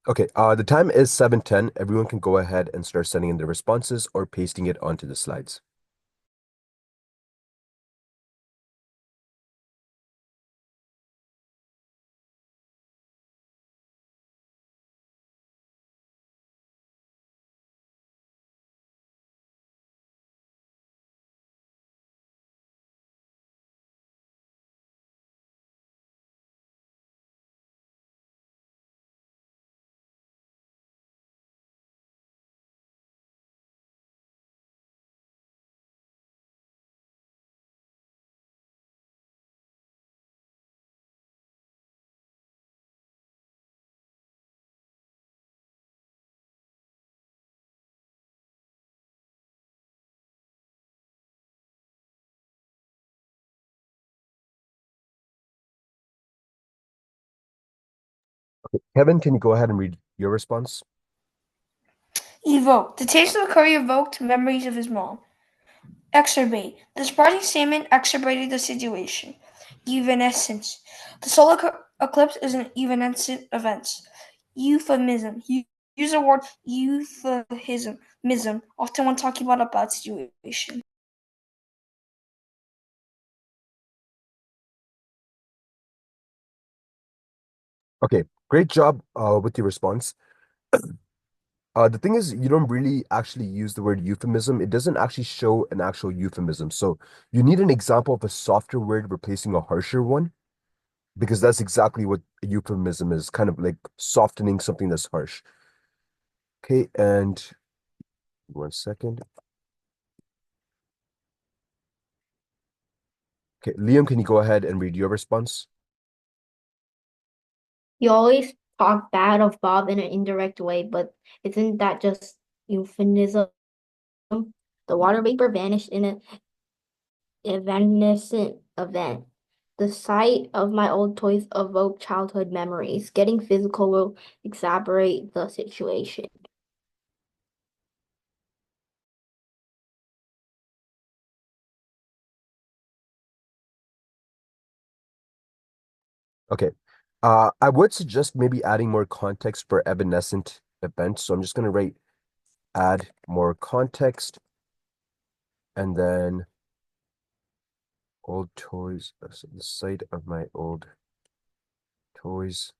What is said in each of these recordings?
Okay, the time is 7:10. Everyone can go ahead and start sending in their responses or pasting it onto the slides. Kevin, can you go ahead and read your response? Evoke. The taste of the curry evoked memories of his mom. Exacerbate. The surprising statement exacerbated the situation. Evanescence. The solar eclipse is an evanescent event. Euphemism. Use the word euphemism often when talking about a bad situation. Okay, great job with your response. The thing is, you don't really actually use the word euphemism. It doesn't actually show an actual euphemism. So you need an example of a softer word replacing a harsher one, because that's exactly what a euphemism is, kind of like softening something that's harsh. Okay, and 1 second. Okay, Liam, can you go ahead and read your response? You always talk bad of Bob in an indirect way, but isn't that just euphemism? The water vapor vanished in an evanescent event. The sight of my old toys evoked childhood memories. Getting physical will exacerbate the situation. Okay. I would suggest maybe adding more context for evanescent events. So I'm just going to write add more context and then old toys. So the sight of my old toys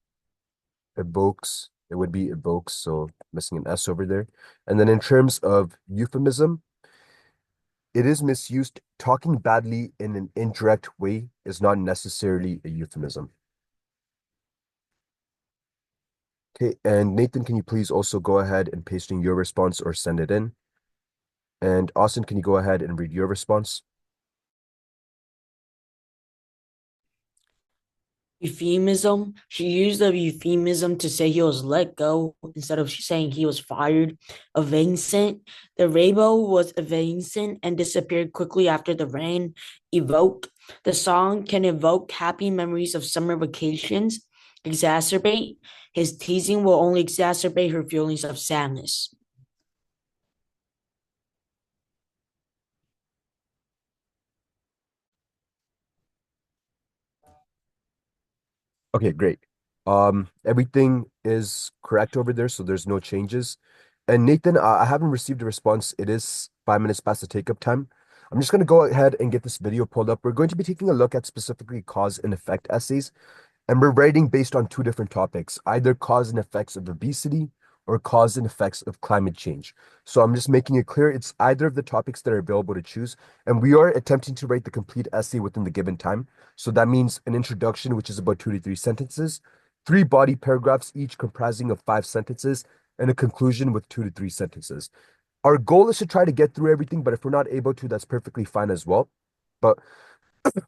evokes. It would be evokes. So missing an S over there. And then in terms of euphemism, it is misused. Talking badly in an indirect way is not necessarily a euphemism. Okay, and Nathan, can you please also go ahead and paste in your response or send it in? And Austin, can you go ahead and read your response? Euphemism. She used the euphemism to say he was let go instead of saying he was fired. Evanescent. The rainbow was evanescent and disappeared quickly after the rain. Evoke. The song can evoke happy memories of summer vacations. Exacerbate. His teasing will only exacerbate her feelings of sadness. Okay, great. Everything is correct over there, so there's no changes. And Nathan, I haven't received a response. It is 5 minutes past the take-up time. I'm just going to go ahead and get this video pulled up. We're going to be taking a look at specifically cause and effect essays. And we're writing based on two different topics, either cause and effects of obesity or cause and effects of climate change. So I'm just making it clear it's either of the topics that are available to choose. And we are attempting to write the complete essay within the given time. So that means an introduction, which is about 2 to 3 sentences, three body paragraphs, each comprising of 5 sentences, and a conclusion with 2 to 3 sentences. Our goal is to try to get through everything, but if we're not able to, that's perfectly fine as well. But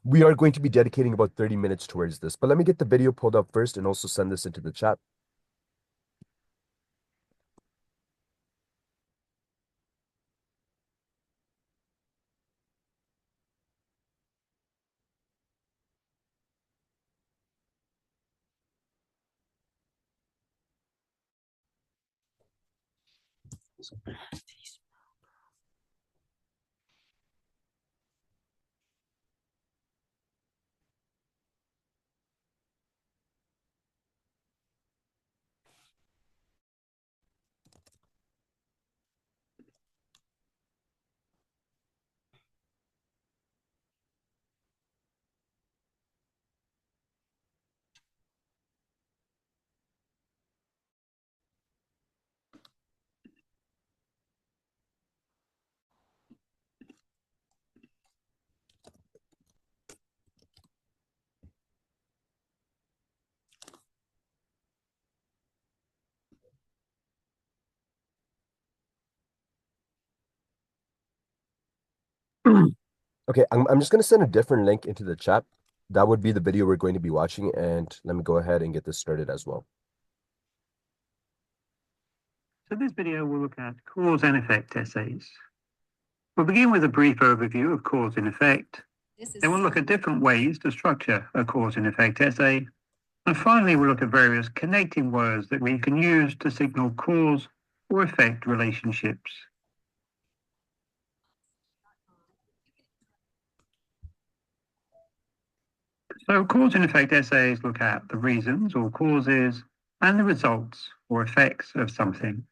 we are going to be dedicating about 30 minutes towards this. But let me get the video pulled up first and also send this into the chat. Okay, I'm just going to send a different link into the chat. That would be the video we're going to be watching, and let me go ahead and get this started as well. So this video will look at cause and effect essays. We'll begin with a brief overview of cause and effect. Then we'll look at different ways to structure a cause and effect essay. And finally, we'll look at various connecting words that we can use to signal cause or effect relationships. So cause and effect essays look at the reasons or causes and the results or effects of something.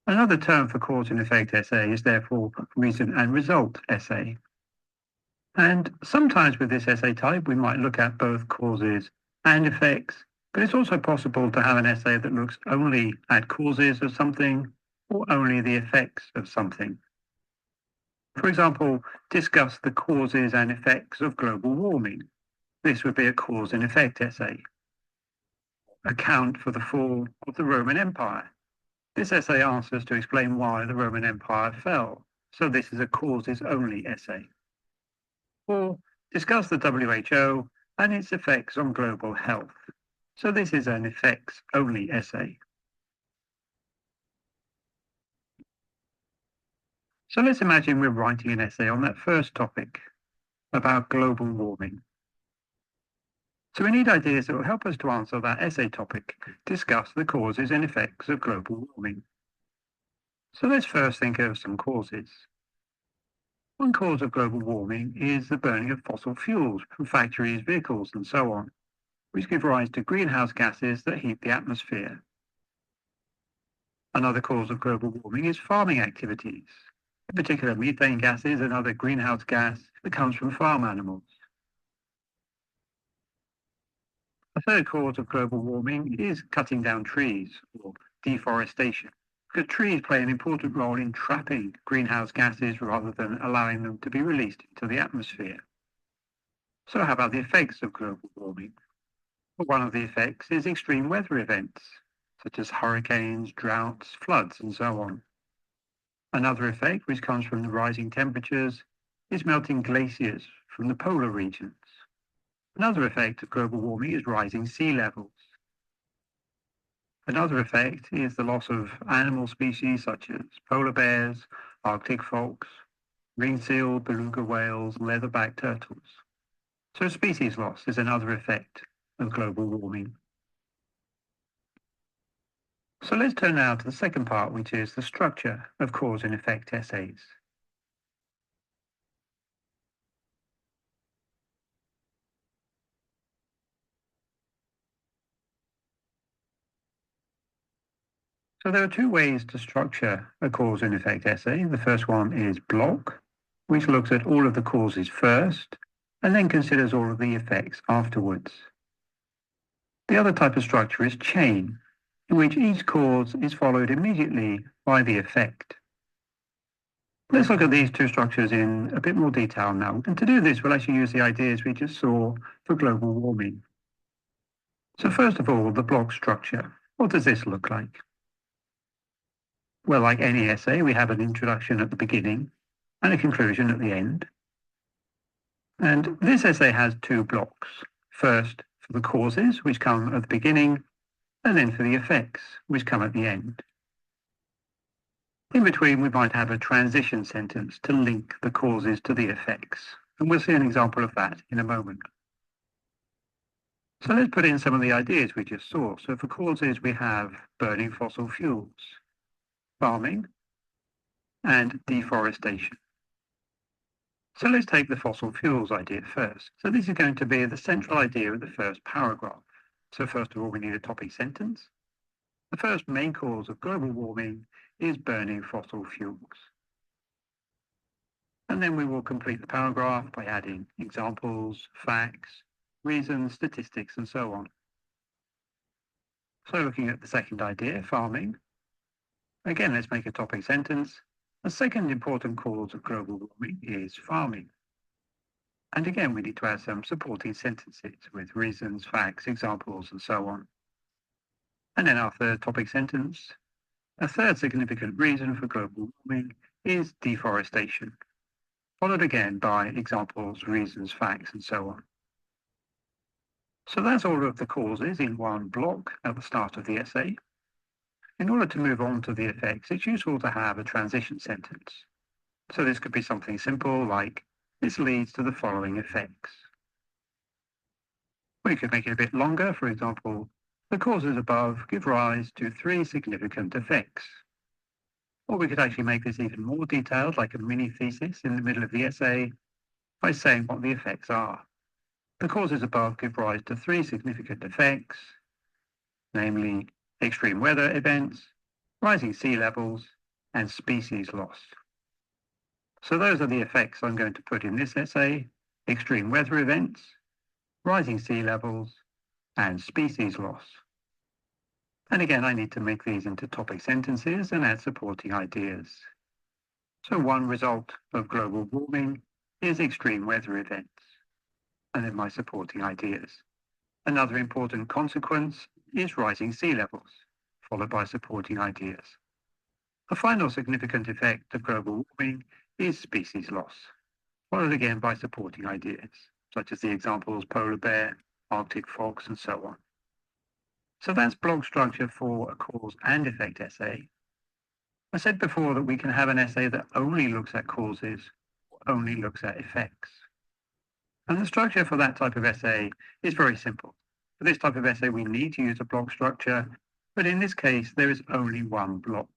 Another term for cause and effect essay is therefore reason and result essay. And sometimes with this essay type, we might look at both causes and effects, but it's also possible to have an essay that looks only at causes of something or only the effects of something. For example, discuss the causes and effects of global warming. This would be a cause and effect essay. Account for the fall of the Roman Empire. This essay asks us to explain why the Roman Empire fell, so this is a causes only essay. Or discuss the WHO and its effects on global health. So this is an effects only essay. So let's imagine we're writing an essay on that first topic about global warming. So we need ideas that will help us to answer that essay topic, discuss the causes and effects of global warming. So let's first think of some causes. One cause of global warming is the burning of fossil fuels from factories, vehicles, and so on, which give rise to greenhouse gases that heat the atmosphere. Another cause of global warming is farming activities, in particular methane gases and other greenhouse gas that comes from farm animals. A third cause of global warming is cutting down trees, or deforestation, because trees play an important role in trapping greenhouse gases rather than allowing them to be released into the atmosphere. So how about the effects of global warming? Well, one of the effects is extreme weather events, such as hurricanes, droughts, floods, and so on. Another effect, which comes from the rising temperatures, is melting glaciers from the polar regions. Another effect of global warming is rising sea levels. Another effect is the loss of animal species such as polar bears, Arctic fox, ring seal, beluga whales, leatherback turtles. So species loss is another effect of global warming. So let's turn now to the second part, which is the structure of cause and effect essays. So there are two ways to structure a cause and effect essay. The first one is block, which looks at all of the causes first, and then considers all of the effects afterwards. The other type of structure is chain, in which each cause is followed immediately by the effect. Let's look at these two structures in a bit more detail now. And to do this, we'll actually use the ideas we just saw for global warming. So first of all, the block structure. What does this look like? Well, like any essay, we have an introduction at the beginning and a conclusion at the end. And this essay has two blocks. First, for the causes, which come at the beginning, and then for the effects, which come at the end. In between, we might have a transition sentence to link the causes to the effects. And we'll see an example of that in a moment. So let's put in some of the ideas we just saw. So for causes, we have burning fossil fuels, farming, and deforestation. So let's take the fossil fuels idea first. So this is going to be the central idea of the first paragraph. So first of all, we need a topic sentence. The first main cause of global warming is burning fossil fuels. And then we will complete the paragraph by adding examples, facts, reasons, statistics, and so on. So looking at the second idea, farming. Again, let's make a topic sentence. The second important cause of global warming is farming. And again, we need to add some supporting sentences with reasons, facts, examples, and so on. And then our third topic sentence, a third significant reason for global warming is deforestation. followed again by examples, reasons, facts, and so on. So that's all of the causes in one block at the start of the essay. In order to move on to the effects, it's useful to have a transition sentence. So this could be something simple like, this leads to the following effects. We could make it a bit longer, for example, the causes above give rise to 3 significant effects. Or we could actually make this even more detailed, like a mini thesis in the middle of the essay, by saying what the effects are. The causes above give rise to 3 significant effects, namely extreme weather events, rising sea levels, and species loss. So those are the effects I'm going to put in this essay: extreme weather events, rising sea levels, and species loss. And again, I need to make these into topic sentences and add supporting ideas. So one result of global warming is extreme weather events, and then my supporting ideas. Another important consequence is rising sea levels, followed by supporting ideas. A final significant effect of global warming is species loss, followed again by supporting ideas, such as the examples polar bear, Arctic fox, and so on. So that's block structure for a cause and effect essay. I said before that we can have an essay that only looks at causes, or only looks at effects. And the structure for that type of essay is very simple. For this type of essay, we need to use a block structure, but in this case, there is only one block.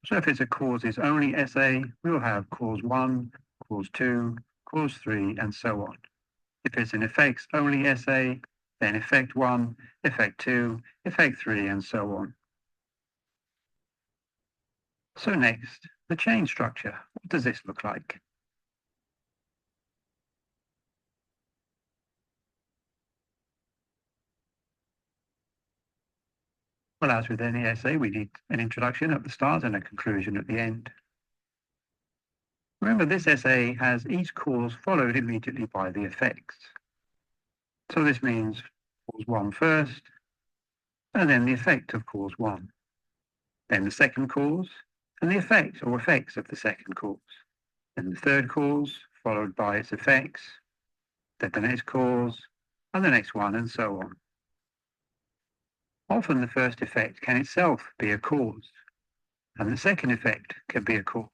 So if it's a causes only essay, we'll have cause 1, cause 2, cause 3, and so on. If it's an effects only essay, then effect 1, effect 2, effect 3, and so on. So next, the chain structure. What does this look like? Well, as with any essay, we need an introduction at the start and a conclusion at the end. Remember, this essay has each cause followed immediately by the effects. So this means cause 1 first, and then the effect of cause 1. Then the second cause, and the effect or effects of the second cause. Then the third cause, followed by its effects, then the next cause, and the next one, and so on. Often the first effect can itself be a cause, and the second effect can be a cause,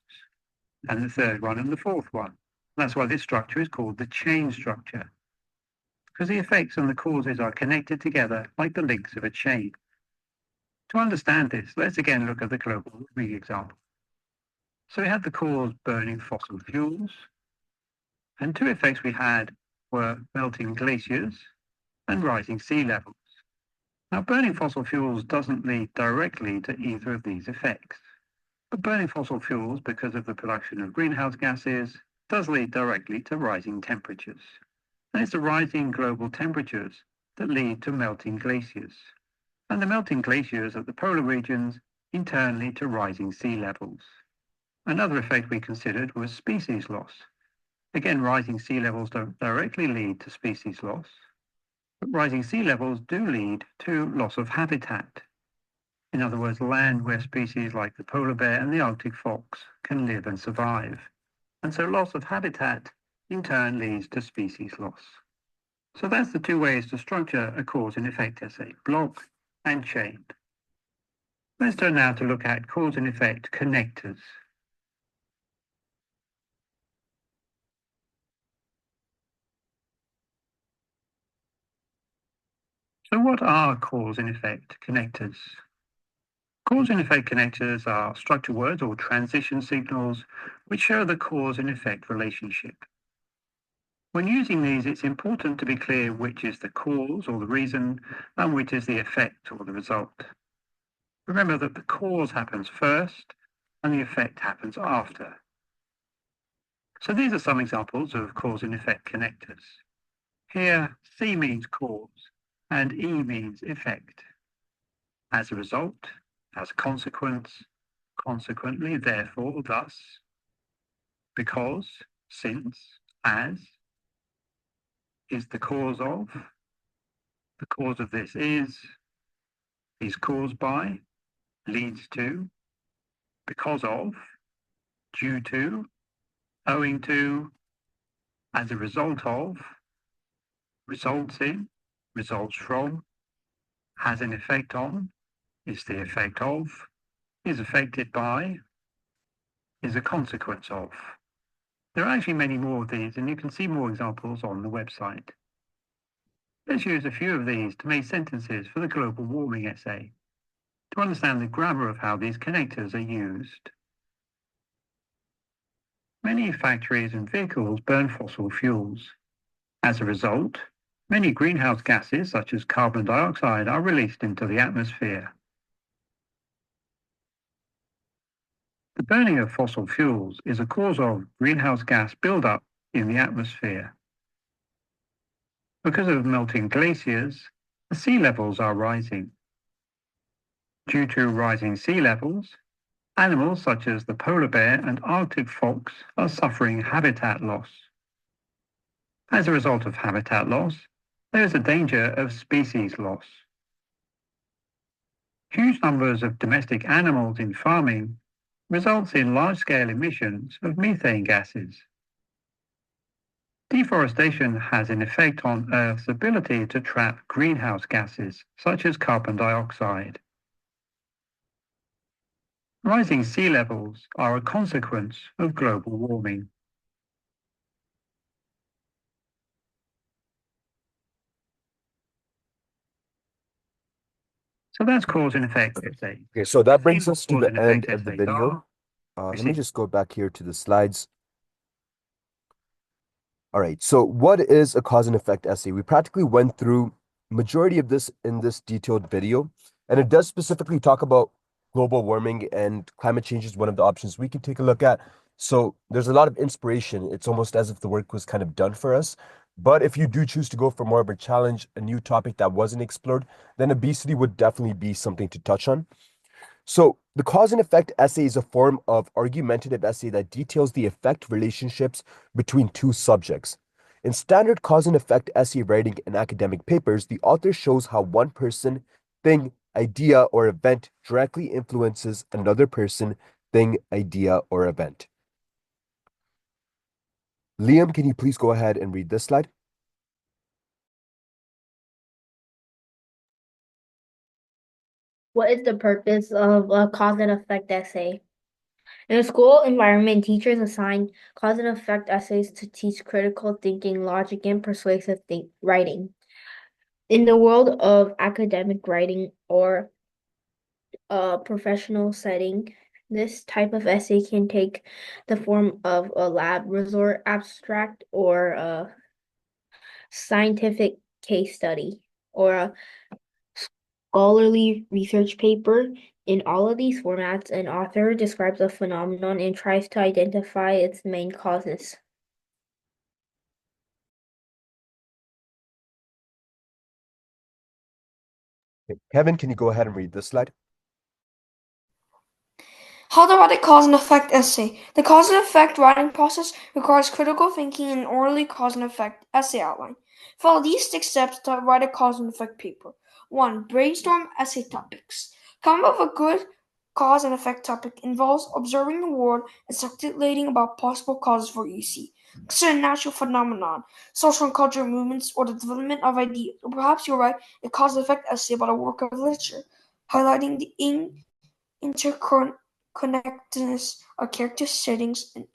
and the third one and the fourth one. That's why this structure is called the chain structure, because the effects and the causes are connected together like the links of a chain. To understand this, let's again look at the global warming example. So we had the cause burning fossil fuels, and 2 effects we had were melting glaciers and rising sea levels. Now, burning fossil fuels doesn't lead directly to either of these effects. But burning fossil fuels, because of the production of greenhouse gases, does lead directly to rising temperatures. And it's the rising global temperatures that lead to melting glaciers. And the melting glaciers at the polar regions in turn lead to rising sea levels. Another effect we considered was species loss. Again, rising sea levels don't directly lead to species loss, but rising sea levels do lead to loss of habitat. In other words, land where species like the polar bear and the Arctic fox can live and survive. And so loss of habitat in turn leads to species loss. So that's the 2 ways to structure a cause and effect essay: block and chain. Let's turn now to look at cause and effect connectors. So what are cause and effect connectors? Cause and effect connectors are structure words or transition signals which show the cause and effect relationship. When using these, it's important to be clear which is the cause or the reason and which is the effect or the result. Remember that the cause happens first and the effect happens after. So these are some examples of cause and effect connectors. Here, C means cause and E means effect. As a result, as a consequence, consequently, therefore, thus, because, since, as, is the cause of, the cause of this is caused by, leads to, because of, due to, owing to, as a result of, results in, results from, has an effect on, is the effect of, is affected by, is a consequence of. There are actually many more of these, and you can see more examples on the website. Let's use a few of these to make sentences for the global warming essay, to understand the grammar of how these connectors are used. Many factories and vehicles burn fossil fuels. As a result, many greenhouse gases, such as carbon dioxide, are released into the atmosphere. The burning of fossil fuels is a cause of greenhouse gas buildup in the atmosphere. Because of melting glaciers, the sea levels are rising. Due to rising sea levels, animals such as the polar bear and Arctic fox are suffering habitat loss. As a result of habitat loss, there is a danger of species loss. Huge numbers of domestic animals in farming results in large-scale emissions of methane gases. Deforestation has an effect on Earth's ability to trap greenhouse gases, such as carbon dioxide. Rising sea levels are a consequence of global warming. So that's cause and effect essay. Okay, so that brings us to Cause the and end effect of the essays video. are Let me just go back here to the slides. All right, so what is a cause and effect essay? We practically went through majority of this in this detailed video, and it does specifically talk about global warming, and climate change is one of the options we can take a look at. So there's a lot of inspiration. It's almost as if the work was kind of done for us. But if you do choose to go for more of a challenge, a new topic that wasn't explored, then obesity would definitely be something to touch on. So, the cause and effect essay is a form of argumentative essay that details the effect relationships between two subjects. In standard cause and effect essay writing in academic papers, the author shows how one person, thing, idea, or event directly influences another person, thing, idea, or event. Liam, can you please go ahead and read this slide? What is the purpose of a cause and effect essay? In a school environment, teachers assign cause and effect essays to teach critical thinking, logic, and persuasive writing. In the world of academic writing or a professional setting, this type of essay can take the form of a lab resort abstract or a scientific case study or a scholarly research paper. In all of these formats, an author describes a phenomenon and tries to identify its main causes. Okay. Kevin, can you go ahead and read this slide? How to write a cause and effect essay. The cause and effect writing process requires critical thinking and orally cause and effect essay outline. Follow these 6 steps to write a cause and effect paper. 1. Brainstorm essay topics. Come up with a good cause and effect topic involves observing the world and speculating about possible causes for what you see. Consider a natural phenomenon, social and cultural movements, or the development of ideas. Or perhaps you'll write a cause and effect essay about a work of literature, highlighting the interconnectedness of character settings and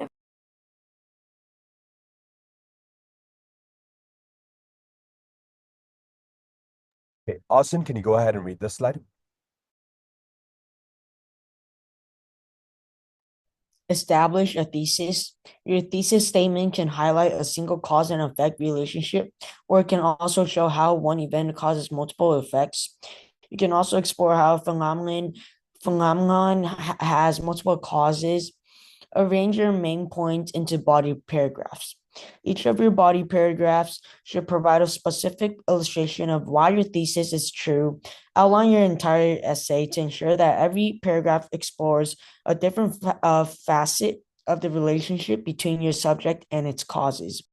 Okay. Austin, can you go ahead and read this slide? Establish a thesis. Your thesis statement can highlight a single cause and effect relationship, or it can also show how one event causes multiple effects. You can also explore how a phenomenon has multiple causes. Arrange your main points into body paragraphs. Each of your body paragraphs should provide a specific illustration of why your thesis is true. Outline your entire essay to ensure that every paragraph explores a different facet of the relationship between your subject and its causes.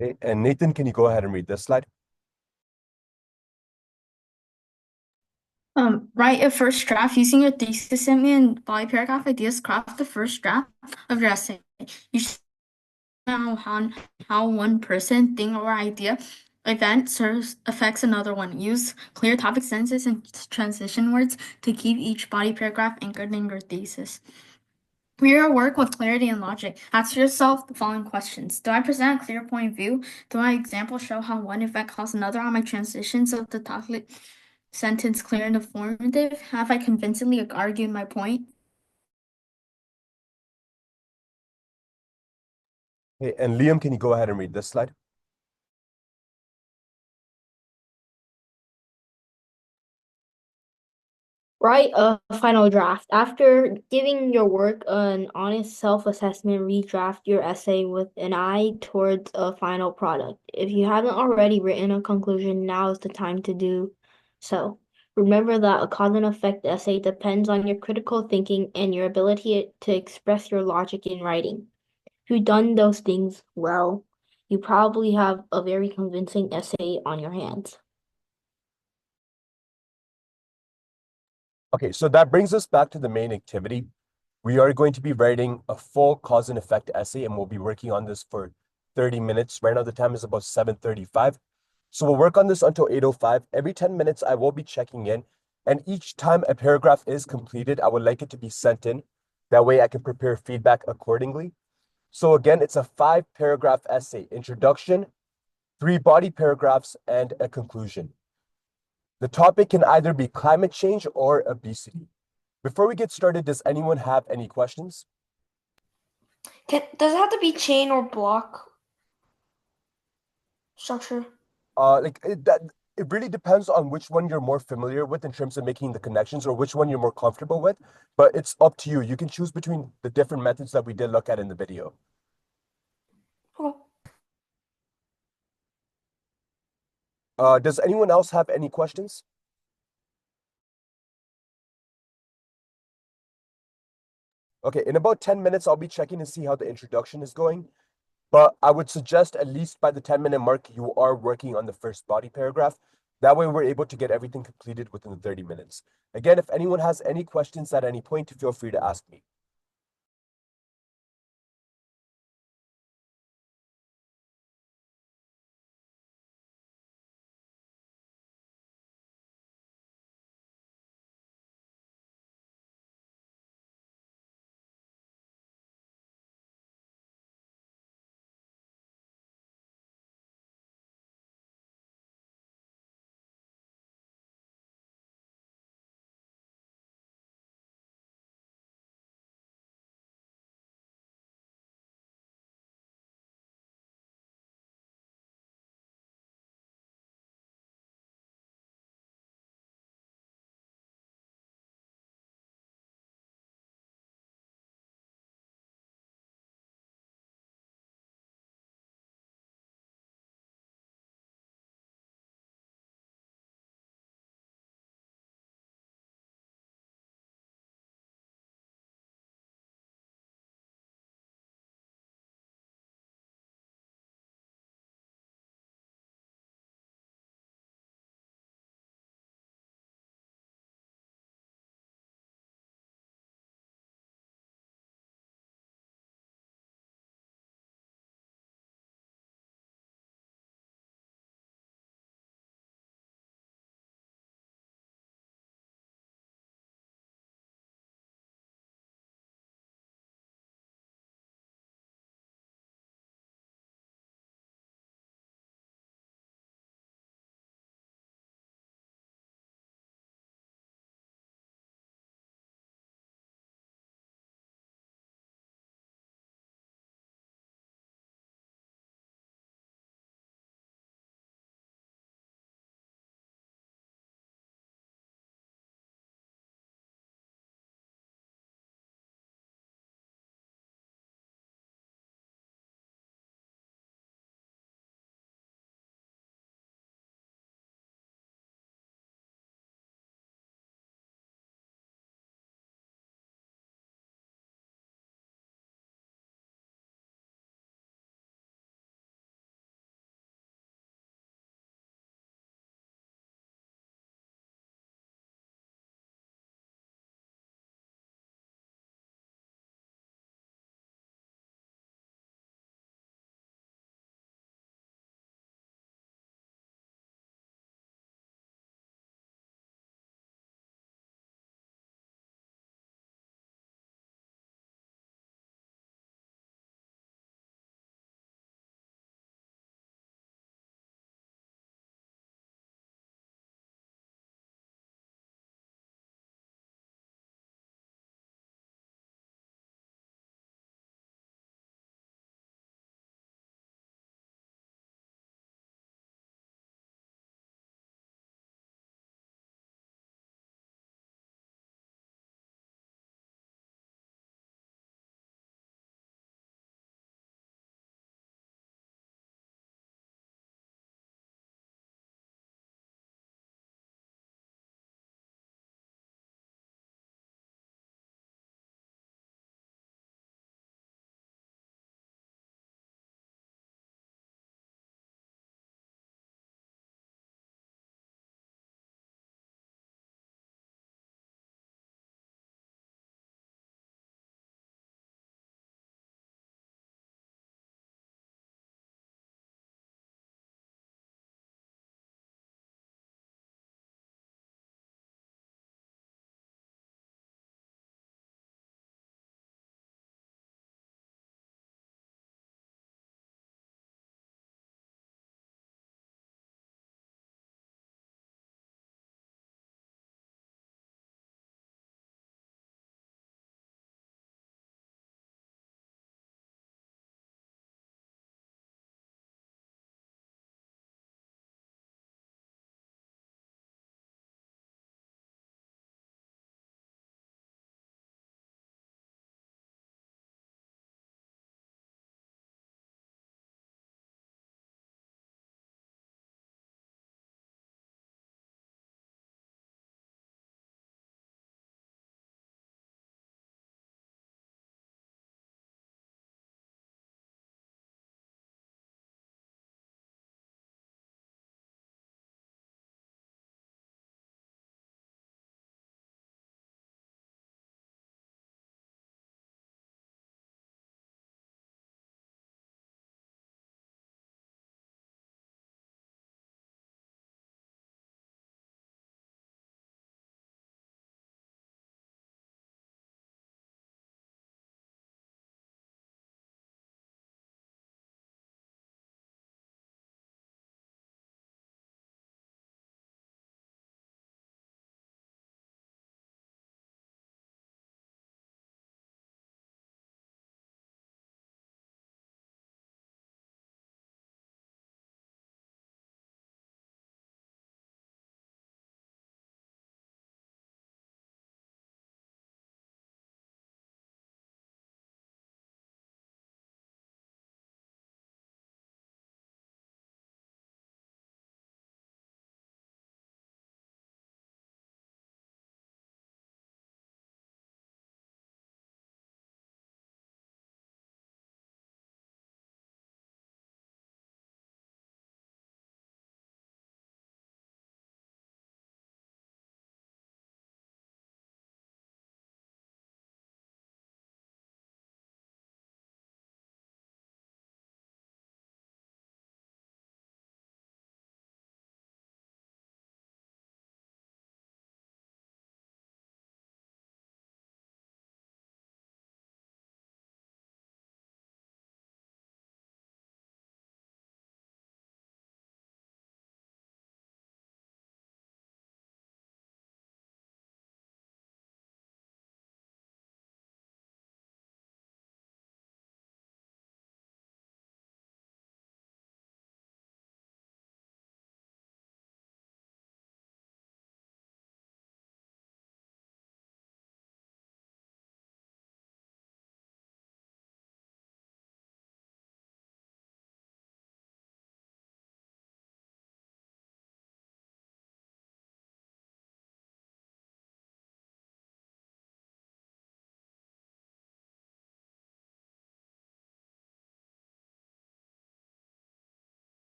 Okay. And Nathan, can you go ahead and read this slide? Write a first draft using your thesis statement and body paragraph ideas. Craft the first draft of your essay. You should know how one person, thing, or idea event serves affects another one. Use clear topic sentences and transition words to keep each body paragraph anchored in your thesis. Read your work with clarity and logic. Ask yourself the following questions. Do I present a clear point of view? Do my examples show how one event caused another? Are my transitions of the topic sentence clear and informative? Have I convincingly argued my point? Hey, and Liam, can you go ahead and read this slide? Write a final draft. After giving your work an honest self-assessment, redraft your essay with an eye towards a final product. If you haven't already written a conclusion, now is the time to do so. Remember that a cause and effect essay depends on your critical thinking and your ability to express your logic in writing. If you've done those things well, you probably have a very convincing essay on your hands. Okay, so that brings us back to the main activity. We are going to be writing a full cause and effect essay, and we'll be working on this for 30 minutes. Right now, the time is about 7:35. So we'll work on this until 8:05. Every 10 minutes, I will be checking in. And each time a paragraph is completed, I would like it to be sent in. That way I can prepare feedback accordingly. So again, it's a 5-paragraph essay: introduction, 3 body paragraphs, and a conclusion. The topic can either be climate change or obesity. Before we get started, does anyone have any questions? Does it have to be chain or block structure? It really depends on which one you're more familiar with in terms of making the connections, or which one you're more comfortable with, but it's up to you. You can choose between the different methods that we did look at in the video. Okay. Does anyone else have any questions? Okay, in about 10 minutes, I'll be checking to see how the introduction is going. But I would suggest at least by the 10-minute mark, you are working on the first body paragraph. That way, we're able to get everything completed within the 30 minutes. Again, if anyone has any questions at any point, feel free to ask me.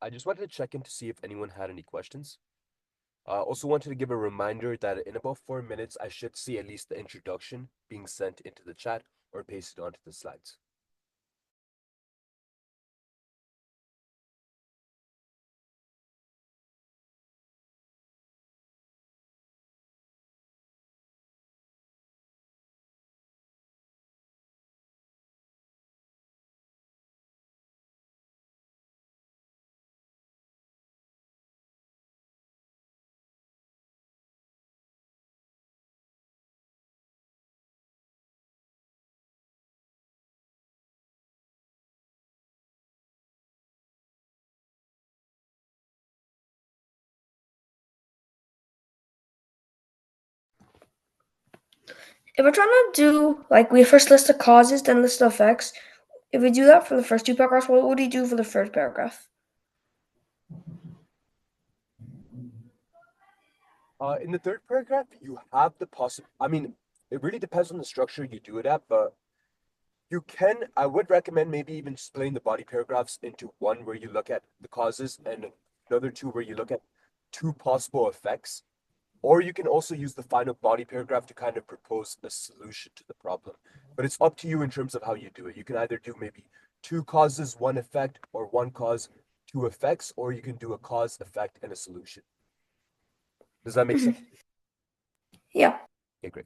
I just wanted to check in to see if anyone had any questions. Also wanted to give a reminder that in about 4 minutes, I should see at least the introduction being sent into the chat or pasted onto the slides. If we're trying to do, like, we first list the causes, then list the effects, if we do that for the first two paragraphs, what would we do for the first paragraph? In the third paragraph, you have the I mean, it really depends on the structure you do it at, but I would recommend maybe even splitting the body paragraphs into one where you look at the causes and another two where you look at two possible effects. Or you can also use the final body paragraph to kind of propose a solution to the problem. But it's up to you in terms of how you do it. You can either do maybe two causes, one effect, or one cause, two effects, or you can do a cause, effect, and a solution. Does that make sense? Yeah. Okay, great.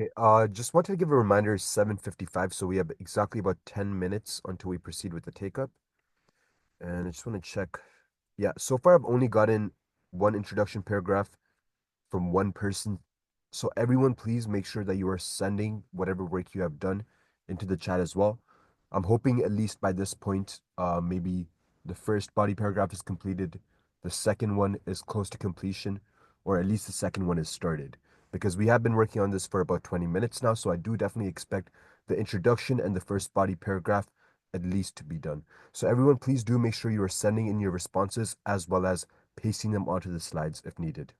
Okay, just wanted to give a reminder, 7:55, so we have exactly about 10 minutes until we proceed with the take-up. And I just want to check. Yeah, so far I've only gotten one introduction paragraph from one person. So everyone, please make sure that you are sending whatever work you have done into the chat as well. I'm hoping at least by this point, maybe the first body paragraph is completed, the second one is close to completion, or at least the second one is started. Because we have been working on this for about 20 minutes now, so I do definitely expect the introduction and the first body paragraph at least to be done. So everyone, please do make sure you are sending in your responses as well as pasting them onto the slides if needed.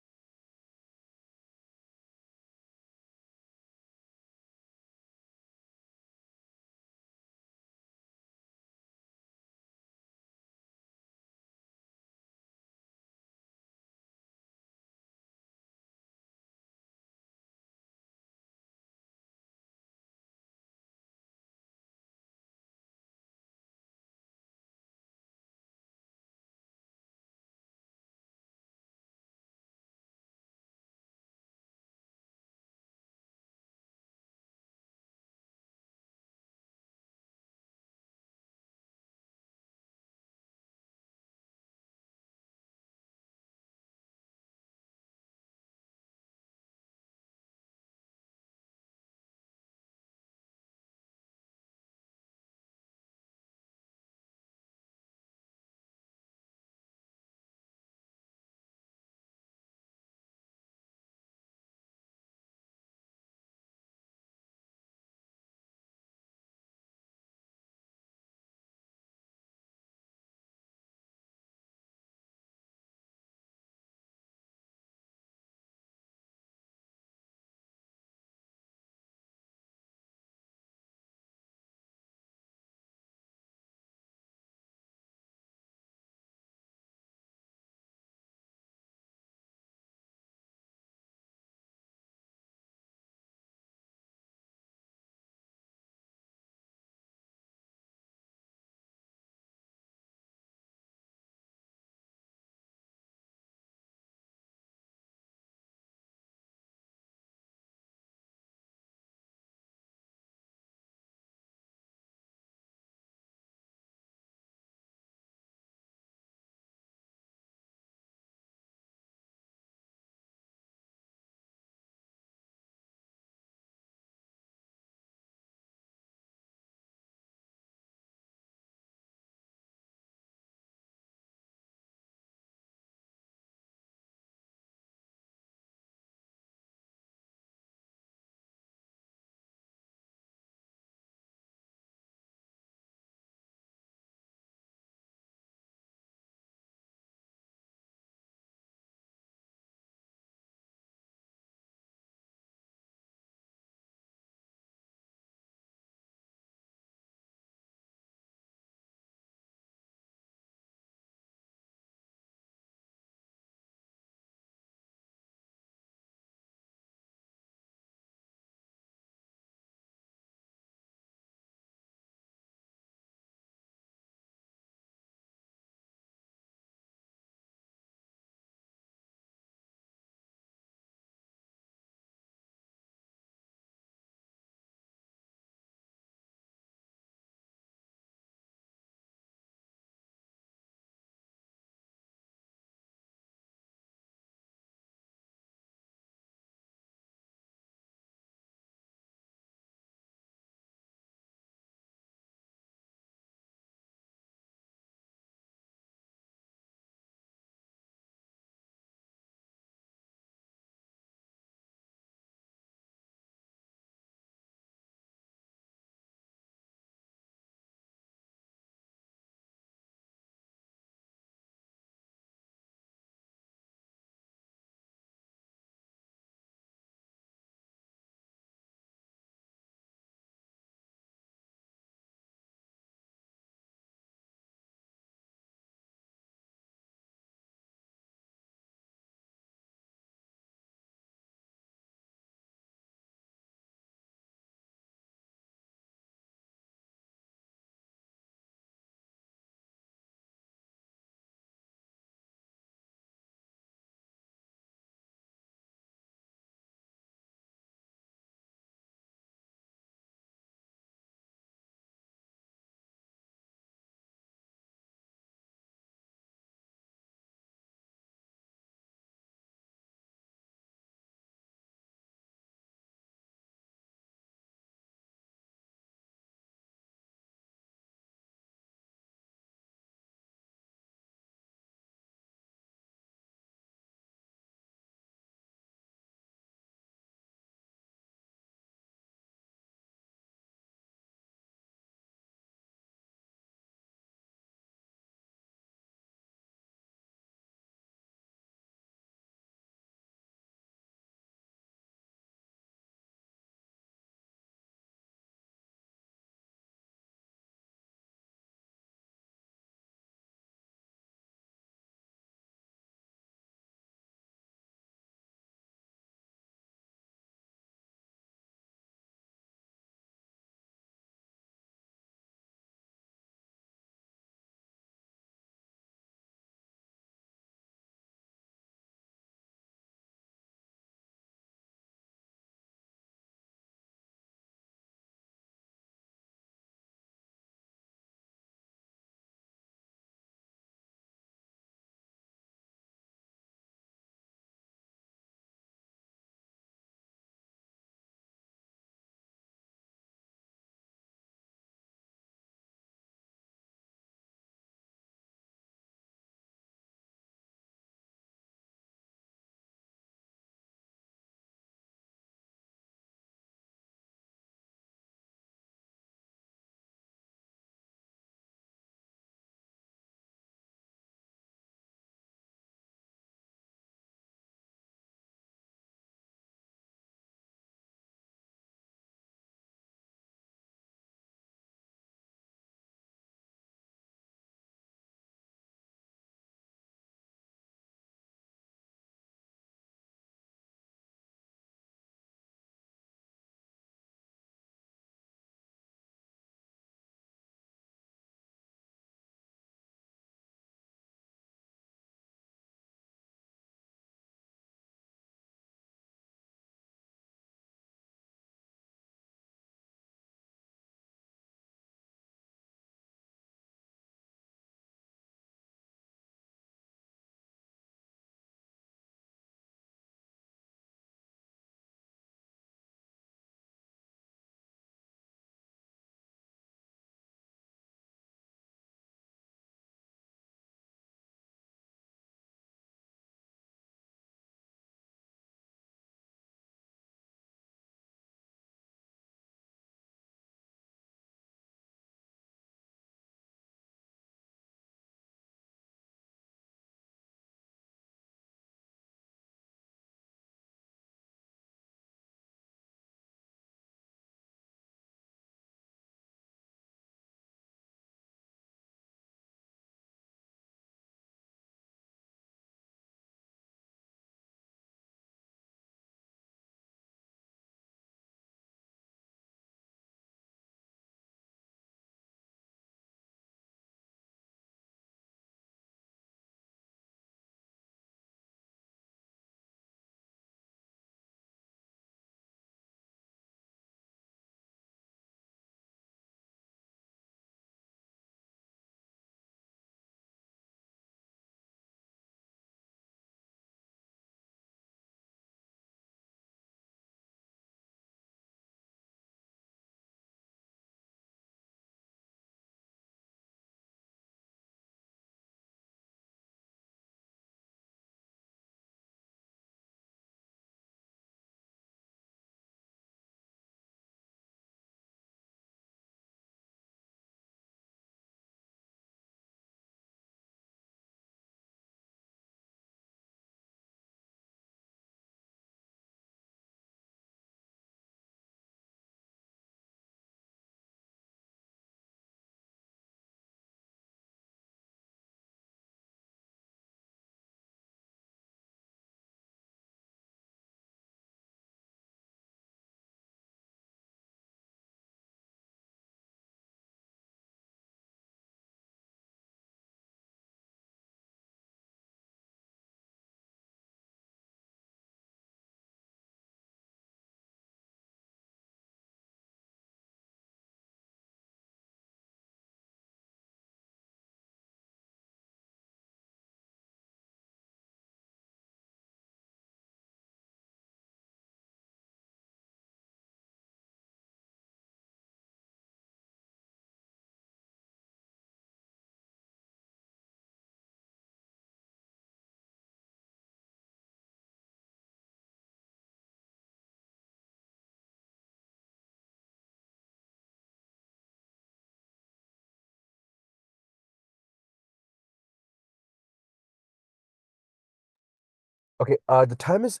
Okay, the time is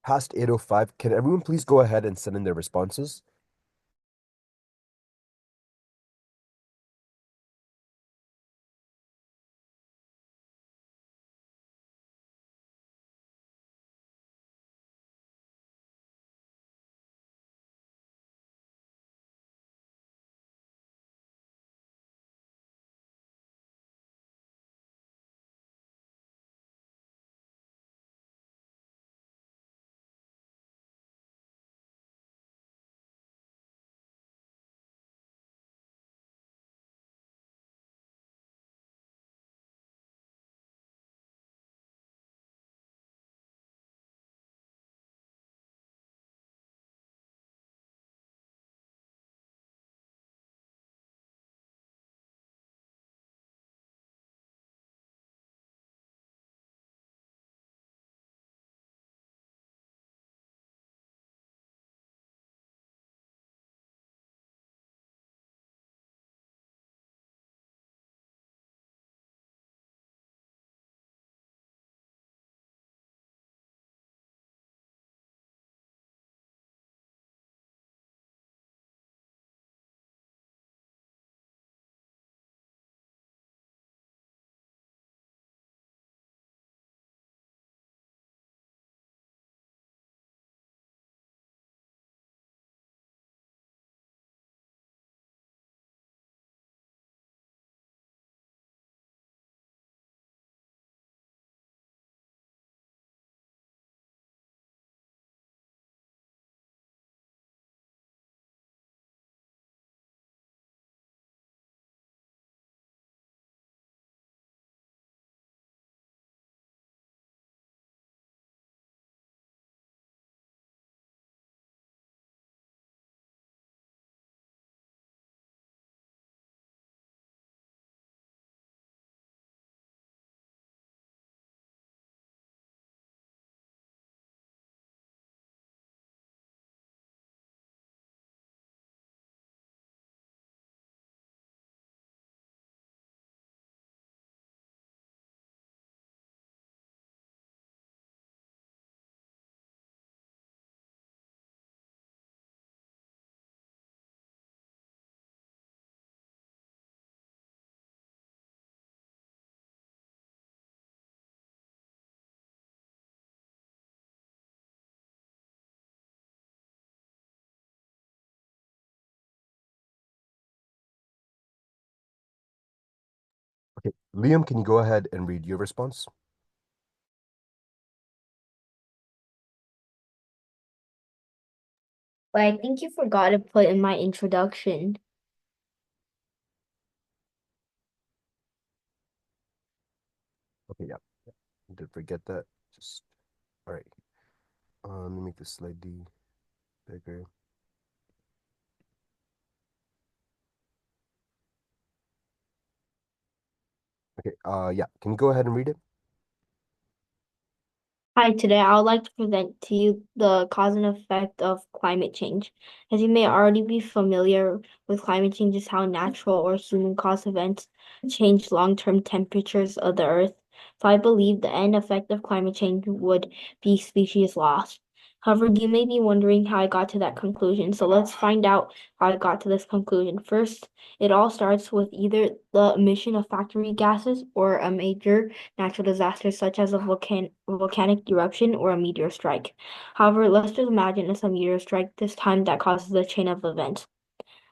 past 8:05. Can everyone please go ahead and send in their responses? Okay, Liam, can you go ahead and read your response? But I think you forgot to put in my introduction. Okay, yeah, did forget that. Just all right. Let me make this slightly bigger. Okay, yeah, can you go ahead and read it? Hi, today I would like to present to you the cause and effect of climate change. As you may already be familiar with climate change is how natural or human-caused events change long-term temperatures of the Earth. So I believe the end effect of climate change would be species loss. However, you may be wondering how I got to that conclusion. So let's find out how I got to this conclusion. First, it all starts with either the emission of factory gases or a major natural disasters such as a volcanic eruption or a meteor strike. However, let's just imagine it's a meteor strike this time that causes a chain of events.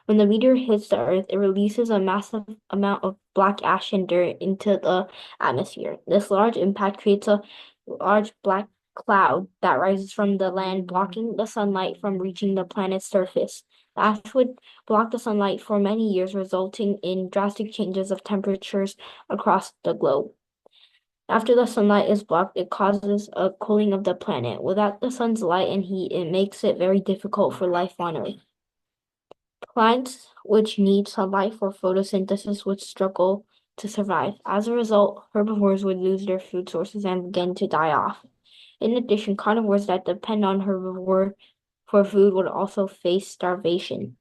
When the meteor hits the Earth, it releases a massive amount of black ash and dirt into the atmosphere. This large impact creates a large black cloud that rises from the land, blocking the sunlight from reaching the planet's surface. The ash would block the sunlight for many years, resulting in drastic changes of temperatures across the globe. After the sunlight is blocked, it causes a cooling of the planet. Without the sun's light and heat, it makes it very difficult for life on Earth. Plants, which need sunlight for photosynthesis, would struggle to survive. As a result, herbivores would lose their food sources and begin to die off. In addition, carnivores that depend on herbivore for food would also face starvation.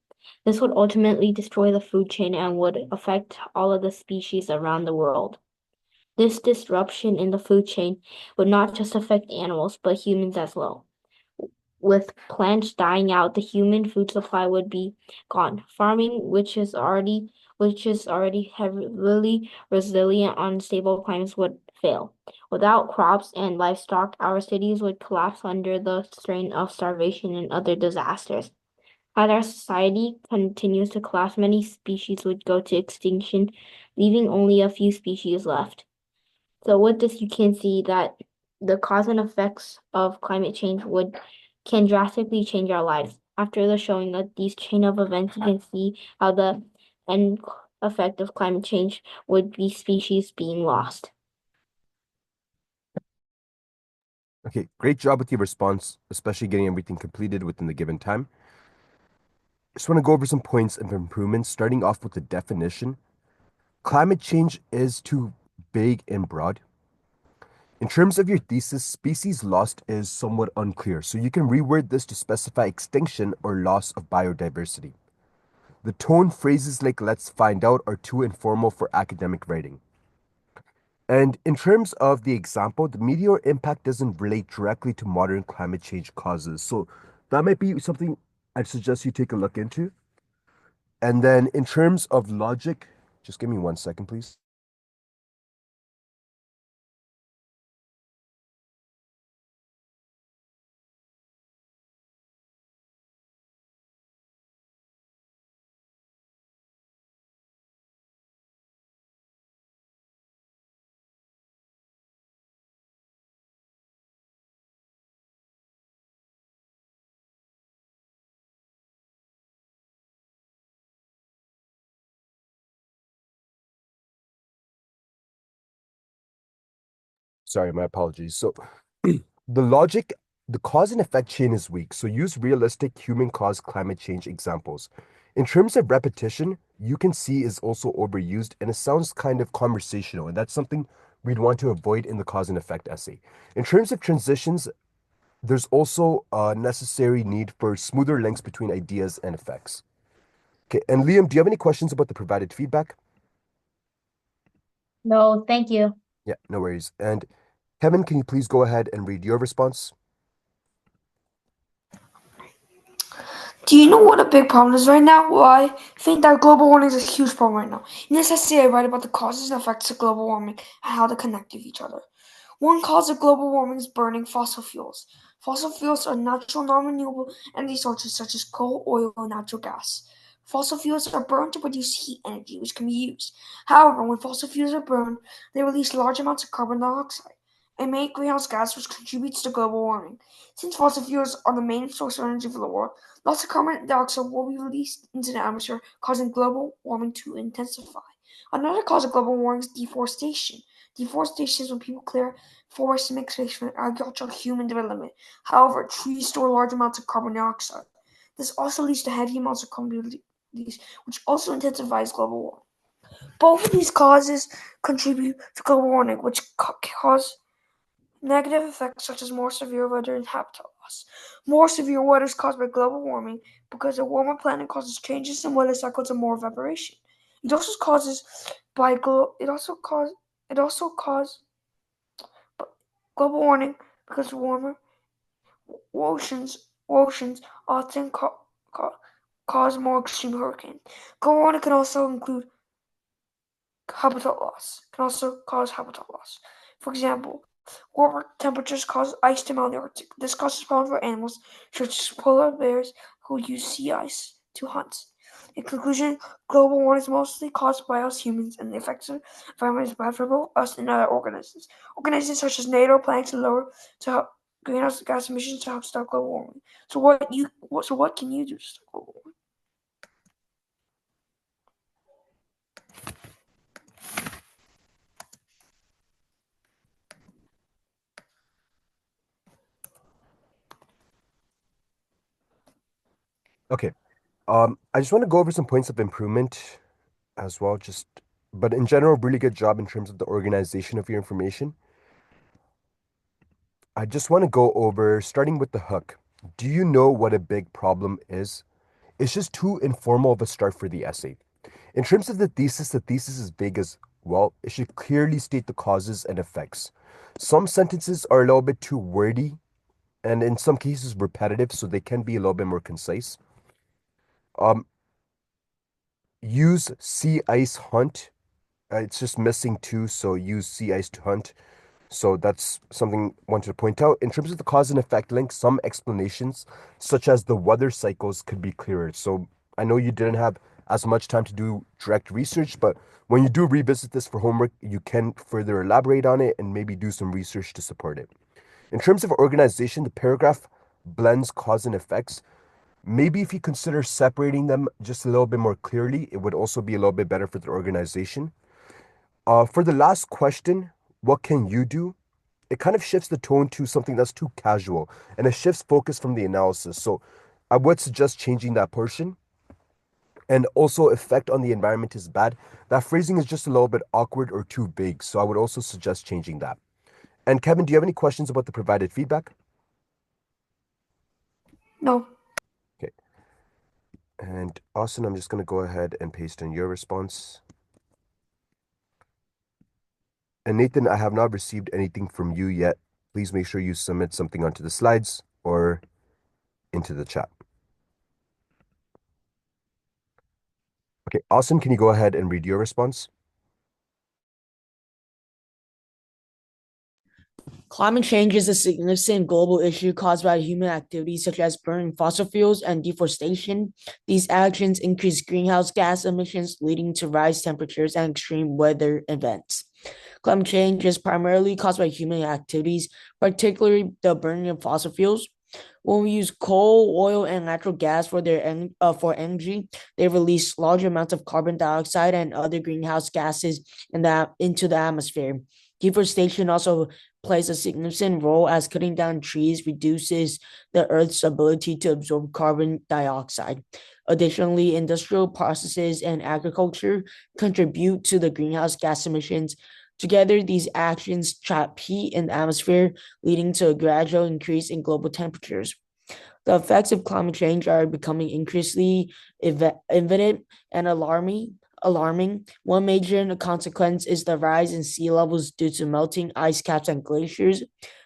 This would ultimately destroy the food chain and would affect all of the species around the world. This disruption in the food chain would not just affect animals, but humans as well. With plants dying out, the human food supply would be gone. Farming, which is already heavily resilient on stable climates, would fail. Without crops and livestock, our cities would collapse under the strain of starvation and other disasters. As our society continues to collapse, many species would go to extinction, leaving only a few species left. So with this, you can see that the cause and effects of climate change would can drastically change our lives. After the showing of these chain of events, you can see how the end effect of climate change would be species being lost. Okay, great job with your response, especially getting everything completed within the given time. Just want to go over some points of improvement, starting off with the definition. Climate change is too vague and broad. In terms of your thesis, species lost is somewhat unclear, so you can reword this to specify extinction or loss of biodiversity. The tone phrases like let's find out are too informal for academic writing. And in terms of the example, the meteor impact doesn't relate directly to modern climate change causes. So that might be something I'd suggest you take a look into. And then in terms of logic, just give me 1 second, please. Sorry, my apologies. So the logic, the cause and effect chain is weak. So use realistic human caused climate change examples. In terms of repetition, you can see is also overused and it sounds kind of conversational. And that's something we'd want to avoid in the cause and effect essay. In terms of transitions, there's also a necessary need for smoother links between ideas and effects. Okay, and Liam, do you have any questions about the provided feedback? No, thank you. Yeah, no worries. And Kevin, can you please go ahead and read your response? Do you know what a big problem is right now? Well, I think that global warming is a huge problem right now. In this essay, I write about the causes and effects of global warming and how they connect with each other. One cause of global warming is burning fossil fuels. Fossil fuels are natural, non-renewable energy sources such as coal, oil, and natural gas. Fossil fuels are burned to produce heat energy, which can be used. However, when fossil fuels are burned, they release large amounts of carbon dioxide, a main greenhouse gas which contributes to global warming. Since fossil fuels are the main source of energy for the world, lots of carbon dioxide will be released into the atmosphere, causing global warming to intensify. Another cause of global warming is deforestation. Deforestation is when people clear forests to make space for agricultural human development. However, trees store large amounts of carbon dioxide. This also leads to heavy amounts of carbon release, which also intensifies global warming. Both of these causes contribute to global warming, which cause negative effects such as more severe weather and habitat loss. More severe weather is caused by global warming because a warmer planet causes changes in weather cycles and more evaporation. It also causes by it also cause global warming because warmer oceans often cause more extreme hurricanes. Global warming can also include habitat loss. Can also cause habitat loss. For example, warmer temperatures cause ice to melt in the Arctic. This causes problems for animals such as polar bears who use sea ice to hunt. In conclusion, global warming is mostly caused by us humans, and the effects of the environment is bad for both us and other organisms. Organisms such as NATO plan to lower to help greenhouse gas emissions to help stop global warming. So what can you do to stop global warming? Okay. I just want to go over some points of improvement as well, but in general, really good job in terms of the organization of your information. I just want to go over starting with the hook. Do you know what a big problem is? It's just too informal of a start for the essay. In terms of the thesis is vague as well, it should clearly state the causes and effects. Some sentences are a little bit too wordy and in some cases repetitive, so they can be a little bit more concise. Um, use sea ice hunt. It's just missing two, so use sea ice to hunt. So that's something I wanted to point out. In terms of the cause and effect link, some explanations, such as the weather cycles, could be clearer. So I know you didn't have as much time to do direct research, but when you do revisit this for homework, you can further elaborate on it and maybe do some research to support it. In terms of organization, the paragraph blends cause and effects. Maybe if you consider separating them just a little bit more clearly, it would also be a little bit better for the organization. For the last question, what can you do? It kind of shifts the tone to something that's too casual and it shifts focus from the analysis. So I would suggest changing that portion. And also, effect on the environment is bad. That phrasing is just a little bit awkward or too vague. So I would also suggest changing that. And Kevin, do you have any questions about the provided feedback? No. Okay. And Austin, I'm just going to go ahead and paste in your response. And Nathan, I have not received anything from you yet. Please make sure you submit something onto the slides or into the chat. Okay, Austin, can you go ahead and read your response? Climate change is a significant global issue caused by human activities such as burning fossil fuels and deforestation. These actions increase greenhouse gas emissions, leading to rise temperatures and extreme weather events. Climate change is primarily caused by human activities, particularly the burning of fossil fuels. When we use coal, oil, and natural gas for energy, they release large amounts of carbon dioxide and other greenhouse gases into the atmosphere. Deforestation also plays a significant role as cutting down trees reduces the Earth's ability to absorb carbon dioxide. Additionally, industrial processes and agriculture contribute to the greenhouse gas emissions. Together, these actions trap heat in the atmosphere, leading to a gradual increase in global temperatures. The effects of climate change are becoming increasingly evident and alarming. One major consequence is the rise in sea levels due to melting ice caps and glaciers.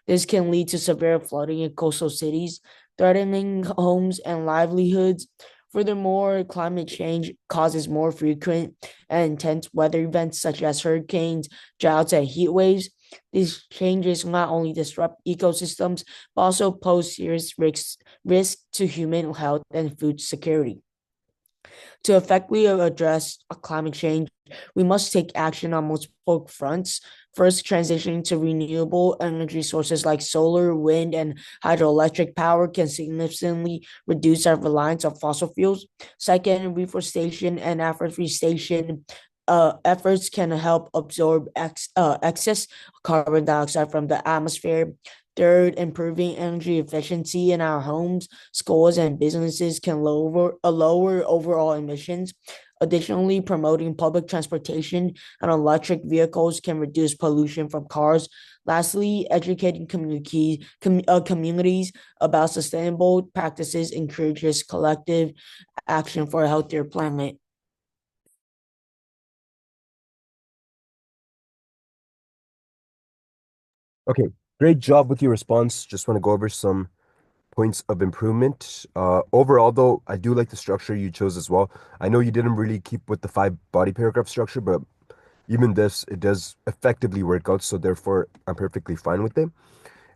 This can lead to severe flooding in coastal cities, threatening homes and livelihoods. Furthermore, climate change causes more frequent and intense weather events such as hurricanes, droughts, and heat waves. These changes not only disrupt ecosystems, but also pose serious risk to human health and food security. To effectively address climate change, we must take action on multiple fronts. First, transitioning to renewable energy sources like solar, wind, and hydroelectric power can significantly reduce our reliance on fossil fuels. Second, reforestation and afforestation efforts can help absorb excess carbon dioxide from the atmosphere. Third, improving energy efficiency in our homes, schools, and businesses can lower overall emissions. Additionally, promoting public transportation and electric vehicles can reduce pollution from cars. Lastly, educating communities about sustainable practices encourages collective action for a healthier planet. Okay, great job with your response. Just want to go over some points of improvement. Overall, though, I do like the structure you chose as well. I know you didn't really keep with the 5 body paragraph structure, but even this, it does effectively work out. So therefore, I'm perfectly fine with it.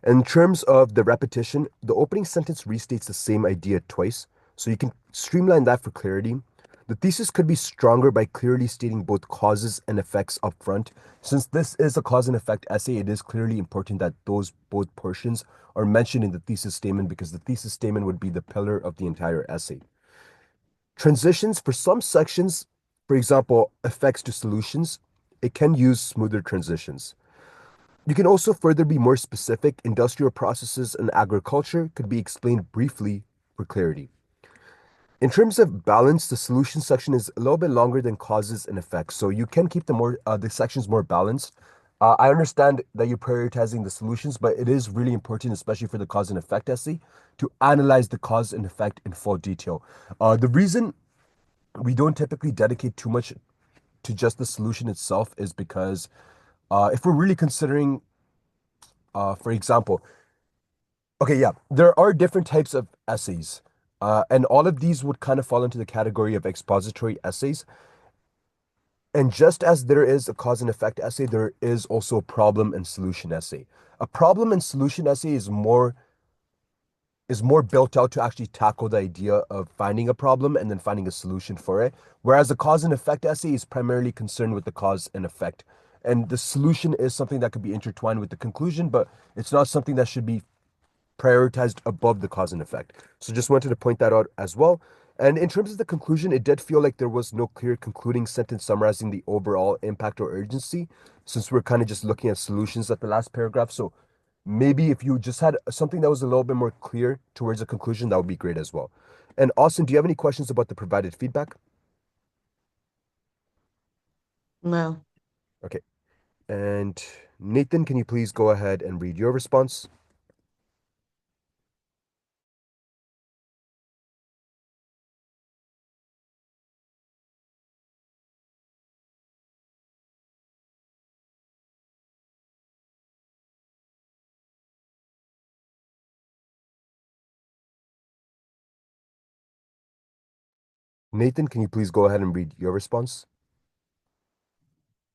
In terms of the repetition, the opening sentence restates the same idea twice, so you can streamline that for clarity. The thesis could be stronger by clearly stating both causes and effects up front. Since this is a cause and effect essay, it is clearly important that those both portions are mentioned in the thesis statement because the thesis statement would be the pillar of the entire essay. Transitions for some sections, for example, effects to solutions, it can use smoother transitions. You can also further be more specific. Industrial processes and agriculture could be explained briefly for clarity. In terms of balance, the solution section is a little bit longer than causes and effects, so you can keep the sections more balanced. I understand that you're prioritizing the solutions, but it is really important, especially for the cause and effect essay, to analyze the cause and effect in full detail. The reason we don't typically dedicate too much to just the solution itself is because if we're really considering, for example, okay, yeah, there are different types of essays, and all of these would kind of fall into the category of expository essays. And just as there is a cause and effect essay, there is also a problem and solution essay. A problem and solution essay is more built out to actually tackle the idea of finding a problem and then finding a solution for it. Whereas a cause and effect essay is primarily concerned with the cause and effect. And the solution is something that could be intertwined with the conclusion, but it's not something that should be prioritized above the cause and effect. So just wanted to point that out as well. And in terms of the conclusion, it did feel like there was no clear concluding sentence summarizing the overall impact or urgency, since we're kind of just looking at solutions at the last paragraph. So maybe if you just had something that was a little bit more clear towards a conclusion, that would be great as well. And Austin, do you have any questions about the provided feedback? No. Okay. And Nathan, can you please go ahead and read your response? Nathan, can you please go ahead and read your response?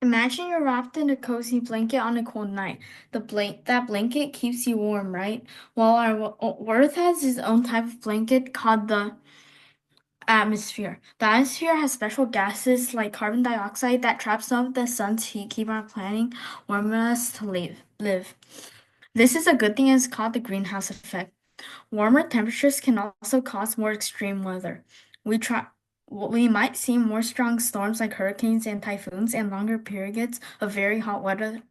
Imagine you're wrapped in a cozy blanket on a cold night. That blanket keeps you warm, right? Well, our Earth has its own type of blanket called the atmosphere. The atmosphere has special gases like carbon dioxide that trap some of the sun's heat, keep our planet warm enough to live. This is a good thing, and it's called the greenhouse effect. Warmer temperatures can also cause more extreme weather. We try we might see more strong storms like hurricanes and typhoons and longer periods of very hot weather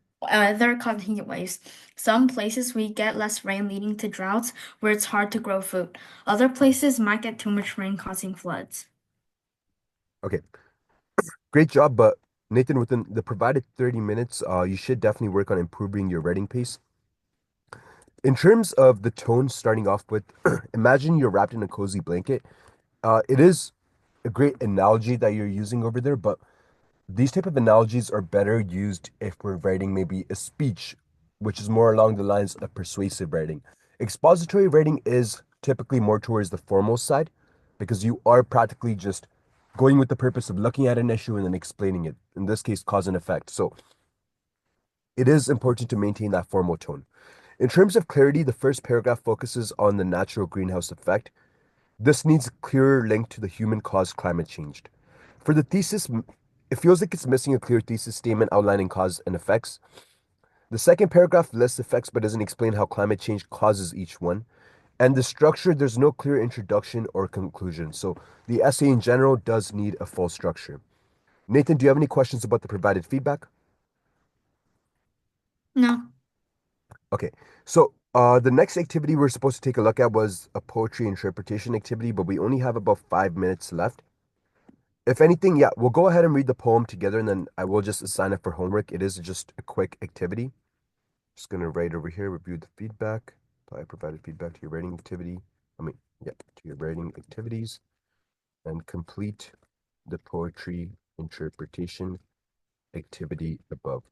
called heat waves. Some places we get less rain leading to droughts where it's hard to grow food. Other places might get too much rain causing floods. Okay, great job. But Nathan, within the provided 30 minutes, you should definitely work on improving your writing pace. In terms of the tone starting off with, imagine you're wrapped in a cozy blanket. It is a great analogy that you're using over there, but these type of analogies are better used if we're writing maybe a speech, which is more along the lines of persuasive writing. Expository writing is typically more towards the formal side because you are practically just going with the purpose of looking at an issue and then explaining it. In this case, cause and effect. So it is important to maintain that formal tone. In terms of clarity, the first paragraph focuses on the natural greenhouse effect. This needs a clearer link to the human-caused climate change. For the thesis, it feels like it's missing a clear thesis statement outlining cause and effects. The second paragraph lists effects but doesn't explain how climate change causes each one. And the structure, there's no clear introduction or conclusion. So the essay in general does need a full structure. Nathan, do you have any questions about the provided feedback? No. Okay, so the next activity we're supposed to take a look at was a poetry interpretation activity, but we only have about 5 minutes left. If anything, yeah, we'll go ahead and read the poem together and then I will just assign it for homework. It is just a quick activity. Just going to write over here, review the feedback. I provided feedback to your writing activity. To your writing activities and complete the poetry interpretation activity above.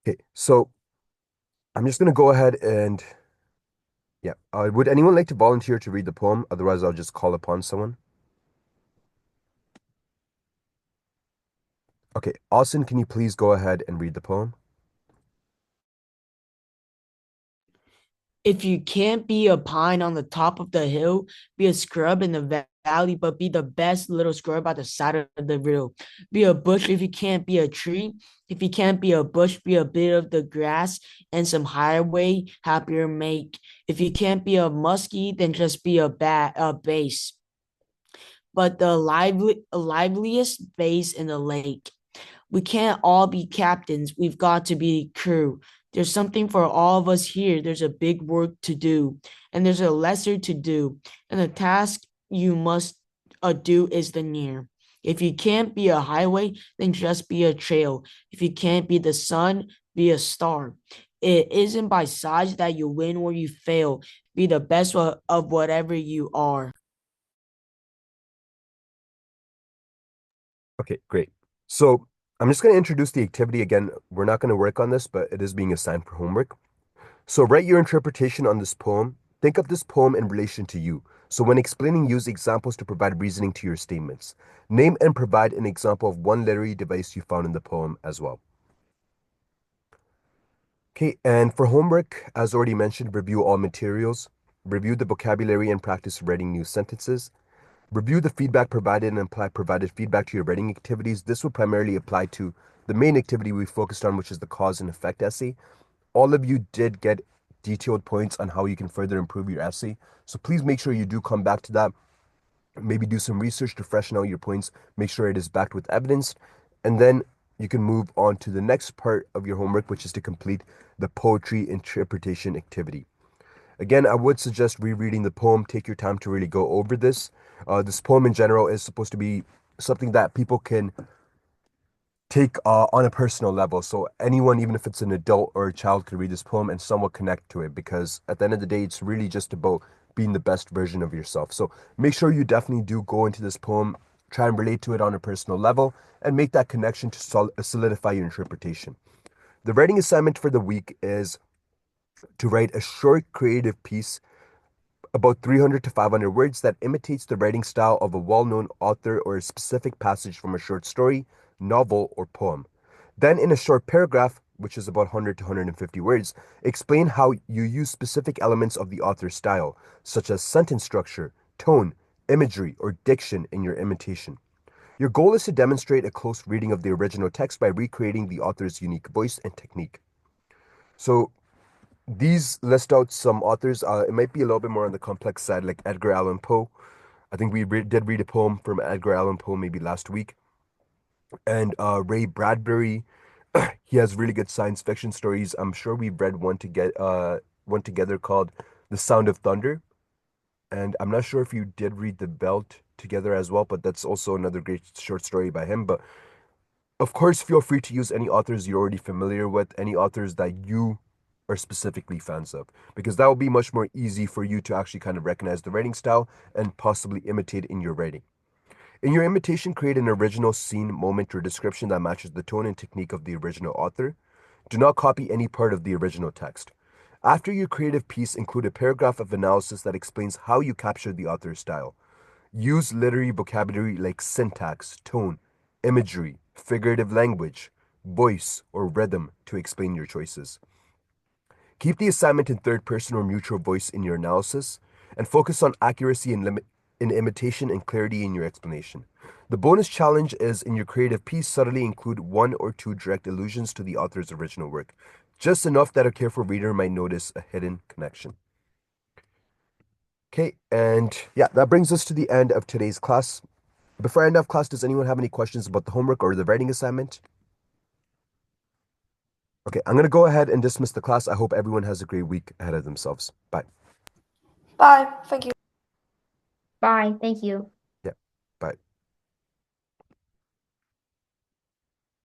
Okay, so I'm just going to go ahead and, yeah. Would anyone like to volunteer to read the poem? Otherwise, I'll just call upon someone. Okay, Austin, can you please go ahead and read the poem? If you can't be a pine on the top of the hill, be a scrub in the valley, but be the best little scrub at the side of the rill. Be a bush if you can't be a tree. If you can't be a bush, be a bit of the grass and some highway, happier make. If you can't be a muskie, then just be a base. But the liveliest base in the lake. We can't all be captains. We've got to be crew. There's something for all of us here. There's a big work to do, and there's a lesser to do. And the task you must do is the near. If you can't be a highway, then just be a trail. If you can't be the sun, be a star. It isn't by size that you win or you fail. Be the best of whatever you are. Okay, great. So I'm just going to introduce the activity again. We're not going to work on this, but it is being assigned for homework. So write your interpretation on this poem. Think of this poem in relation to you. So when explaining, use examples to provide reasoning to your statements. Name and provide an example of one literary device you found in the poem as well. Okay, and for homework, as already mentioned, review all materials, review the vocabulary and practice writing new sentences, review the feedback provided and apply provided feedback to your writing activities. This will primarily apply to the main activity we focused on, which is the cause and effect essay. All of you did get detailed points on how you can further improve your essay. So please make sure you do come back to that. Maybe do some research to freshen out your points. Make sure it is backed with evidence. And then you can move on to the next part of your homework, which is to complete the poetry interpretation activity. Again, I would suggest rereading the poem. Take your time to really go over this. This poem in general is supposed to be something that people can take on a personal level. So anyone, even if it's an adult or a child, could read this poem and somewhat connect to it, because at the end of the day, it's really just about being the best version of yourself. So make sure you definitely do go into this poem, try and relate to it on a personal level, and make that connection to solidify your interpretation. The writing assignment for the week is to write a short creative piece about 300 to 500 words that imitates the writing style of a well-known author or a specific passage from a short story, novel, or poem. Then in a short paragraph, which is about 100 to 150 words, explain how you use specific elements of the author's style, such as sentence structure, tone, imagery, or diction in your imitation. Your goal is to demonstrate a close reading of the original text by recreating the author's unique voice and technique. So these list out some authors. It might be a little bit more on the complex side, like Edgar Allan Poe. I think we did read a poem from Edgar Allan Poe maybe last week. And Ray Bradbury, he has really good science fiction stories. I'm sure we've read one together called The Sound of Thunder. And I'm not sure if you did read The Belt together as well, but that's also another great short story by him. But of course, feel free to use any authors you're already familiar with, any authors that you are specifically fans of, because that will be much more easy for you to actually kind of recognize the writing style and possibly imitate in your writing. In your imitation, create an original scene, moment, or description that matches the tone and technique of the original author. Do not copy any part of the original text. After your creative piece, include a paragraph of analysis that explains how you captured the author's style. Use literary vocabulary like syntax, tone, imagery, figurative language, voice, or rhythm to explain your choices. Keep the assignment in third person or neutral voice in your analysis, and focus on accuracy in imitation and clarity in your explanation. The bonus challenge is in your creative piece, subtly include one or two direct allusions to the author's original work, just enough that a careful reader might notice a hidden connection. Okay, and yeah, that brings us to the end of today's class. Before I end off class, does anyone have any questions about the homework or the writing assignment? Okay, I'm going to go ahead and dismiss the class. I hope everyone has a great week ahead of themselves. Bye. Bye. Thank you. Bye. Thank you. Yeah, bye.